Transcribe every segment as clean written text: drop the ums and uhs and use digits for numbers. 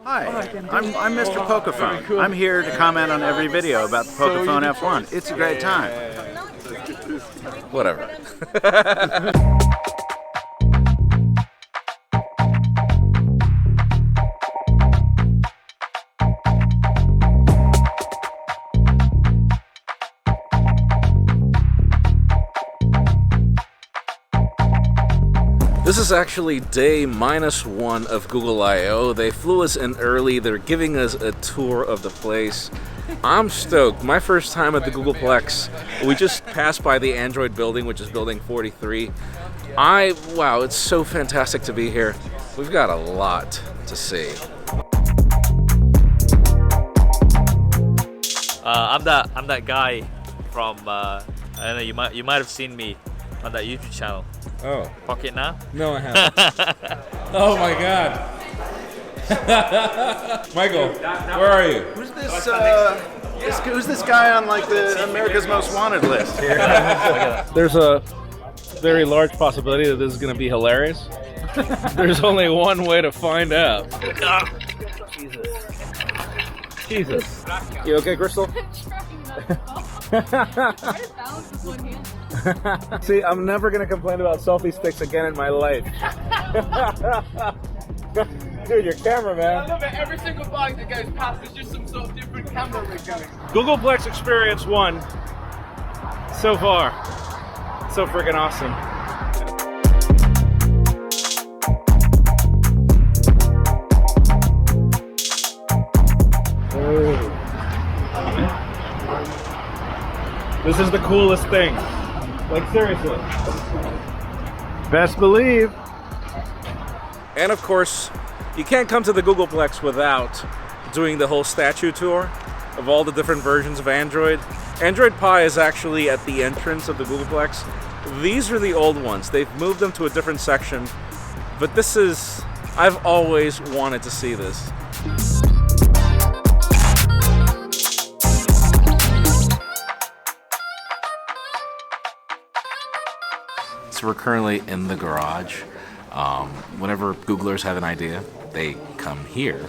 Hi, I'm Mr. Pokephone. Cool. I'm here to comment on every video about the Pokephone F1. It's a great time. Whatever. This is actually day -1 of Google I/O. They flew us in early. They're giving us a tour of the place. I'm stoked. My first time at the Googleplex. We just passed by the Android building, which is building 43. Wow, it's so fantastic to be here. We've got a lot to see. I'm that guy from I don't know, you might have seen me on that YouTube channel. Oh. Pocketnow? No, I haven't. Oh my God. Michael, where are you? Who's this guy on like the America's Most Wanted list here? There's a very large possibility that this is going to be hilarious. There's only one way to find out. Jesus. You okay, Crystal? See, I'm never going to complain about selfie sticks again in my life. Dude, your camera, man. I love it. Every single bike that goes past, there's just some sort of different camera rig going. Googleplex Experience 1 so far. So freaking awesome. This is the coolest thing. Like, seriously. Best believe. And of course, you can't come to the Googleplex without doing the whole statue tour of all the different versions of Android. Android Pie is actually at the entrance of the Googleplex. These are the old ones. They've moved them to a different section. But this is... I've always wanted to see this. So we're currently in the garage. Whenever Googlers have an idea, they come here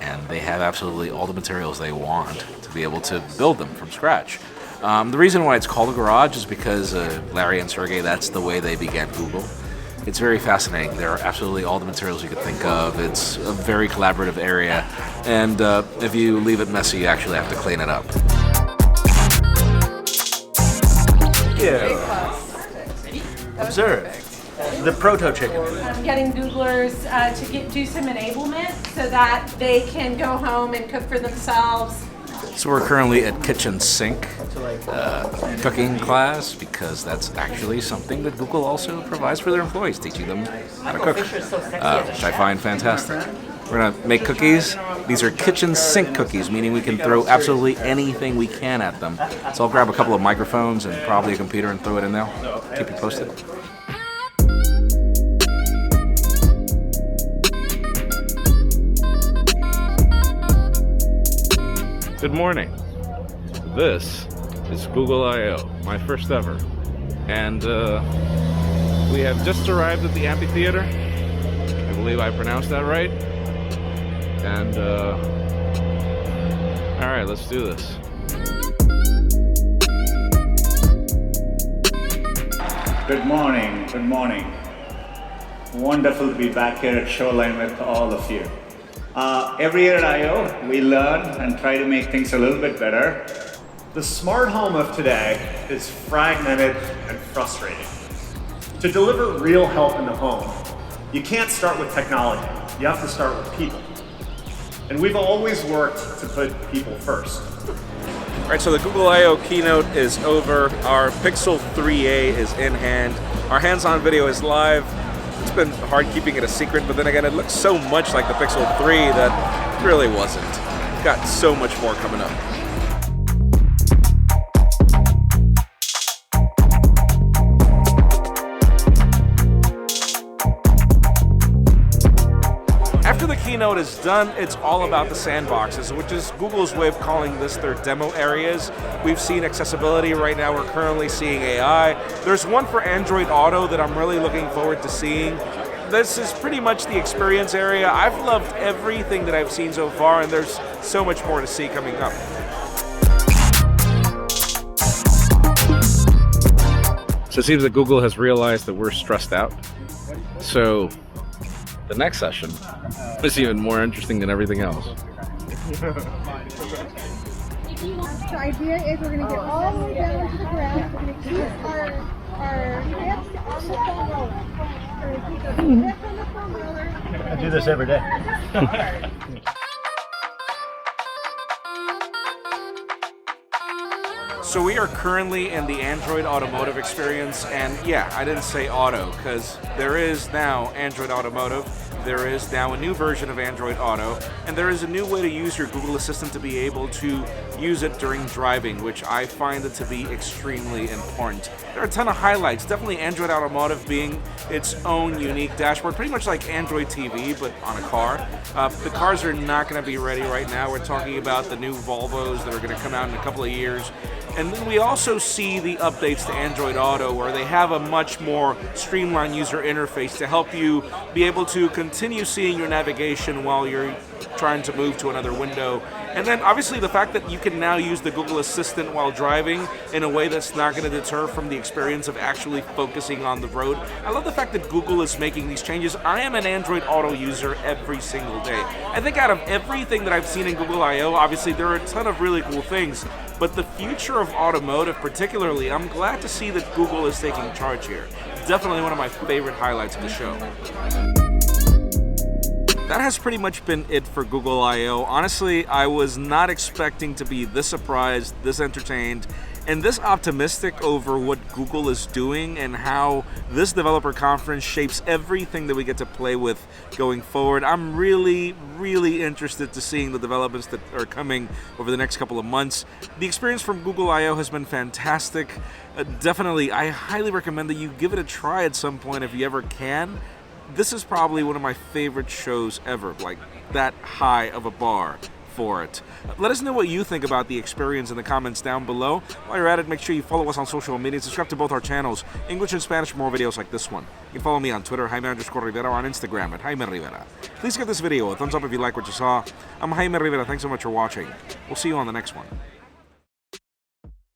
and they have absolutely all the materials they want to be able to build them from scratch. The reason why it's called a garage is because Larry and Sergey, that's the way they began Google. It's very fascinating. There are absolutely all the materials you could think of. It's a very collaborative area, and if you leave it messy, you actually have to clean it up. Yeah. Observe. The proto chicken. Getting Googlers to do some enablement so that they can go home and cook for themselves. So we're currently at kitchen sink cooking class, because that's actually something that Google also provides for their employees, teaching them how to cook, which I find fantastic. We're gonna make cookies. These are kitchen sink cookies, meaning we can throw absolutely anything we can at them. So I'll grab a couple of microphones and probably a computer and throw it in there. Keep you posted. Good morning. This is Google I/O, my first ever. And we have just arrived at the amphitheater. I believe I pronounced that right. And all right, let's do this. Good morning, good morning. Wonderful to be back here at Shoreline with all of you. Every year at I/O, we learn and try to make things a little bit better. The smart home of today is fragmented and frustrating. To deliver real help in the home, you can't start with technology. You have to start with people. And we've always worked to put people first. All right, so the Google I/O keynote is over. Our Pixel 3a is in hand. Our hands-on video is live. It's been hard keeping it a secret, but then again, it looks so much like the Pixel 3 that it really wasn't. We've got so much more coming up. After the keynote is done, it's all about the sandboxes, which is Google's way of calling this their demo areas. We've seen accessibility right now. We're currently seeing AI. There's one for Android Auto that I'm really looking forward to seeing. this is pretty much the experience area. I've loved everything that I've seen so far, and there's so much more to see coming up. So it seems that Google has realized that we're stressed out. So the next session is even more interesting than everything else. The idea is we're going to get all the way down to the ground. We're going to keep our hips on the foam roller. We're going to keep the hips on the foam roller. I do this every day. So we are currently in the Android Automotive experience, and yeah, I didn't say auto, because there is now Android Automotive, there is now a new version of Android Auto, and there is a new way to use your Google Assistant to be able to use it during driving, which I find it to be extremely important. There are a ton of highlights, definitely Android Automotive being its own unique dashboard, pretty much like Android TV, but on a car. The cars are not going to be ready right now. We're talking about the new Volvos that are going to come out in a couple of years. And then we also see the updates to Android Auto, where they have a much more streamlined user interface to help you be able to continue seeing your navigation while you're trying to move to another window. And then obviously the fact that you can now use the Google Assistant while driving in a way that's not going to deter from the experience of actually focusing on the road. I love the fact that Google is making these changes. I am an Android Auto user every single day. I think out of everything that I've seen in Google I/O, obviously there are a ton of really cool things, but the future of automotive particularly, I'm glad to see that Google is taking charge here. Definitely one of my favorite highlights of the show. That has pretty much been it for Google I/O. Honestly, I was not expecting to be this surprised, this entertained, and this optimistic over what Google is doing and how this developer conference shapes everything that we get to play with going forward. I'm really, really interested to seeing the developments that are coming over the next couple of months. The experience from Google I/O has been fantastic. Definitely, I highly recommend that you give it a try at some point if you ever can. This is probably one of my favorite shows ever, like that high of a bar for it. Let us know what you think about the experience in the comments down below. While you're at it, make sure you follow us on social media and subscribe to both our channels, English and Spanish, for more videos like this one. You can follow me on Twitter, Jaime_Rivera, or on Instagram at Jaime Rivera. Please give this video a thumbs up if you like what you saw. I'm Jaime Rivera. Thanks so much for watching. We'll see you on the next one.